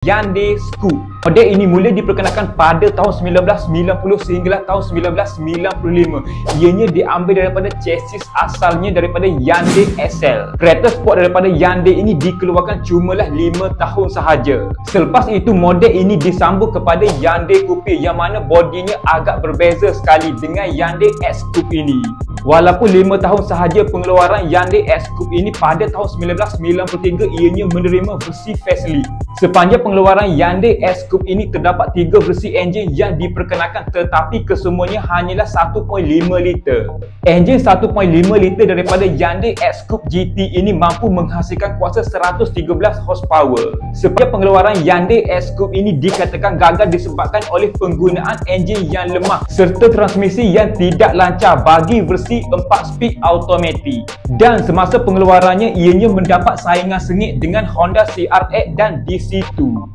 Hyundai Scoop. Model ini mula diperkenalkan pada tahun 1990 sehinggalah tahun 1995. Ianya diambil daripada chassis asalnya daripada Hyundai Excel. Kereta sport daripada Hyundai ini dikeluarkan cumalah 5 tahun sahaja. Selepas itu model ini disambung kepada Hyundai Coupe yang mana bodinya agak berbeza sekali dengan Hyundai X-Coupe ini. Walaupun 5 tahun sahaja pengeluaran Hyundai X-Coupe ini, pada tahun 1993 ianya menerima versi facelift. Sepanjang pengeluaran Hyundai X-Coupe ini terdapat 3 versi enjin yang diperkenalkan, tetapi kesemuanya hanyalah 1.5 liter. Enjin 1.5 liter daripada Hyundai X-Coupe GT ini mampu menghasilkan kuasa 113 horsepower. Sepanjang pengeluaran Hyundai X-Coupe ini dikatakan gagal disebabkan oleh penggunaan enjin yang lemah serta transmisi yang tidak lancar bagi versi 4 speed automatic. Dan semasa pengeluarannya ianya mendapat saingan sengit dengan Honda CR-X dan DC2.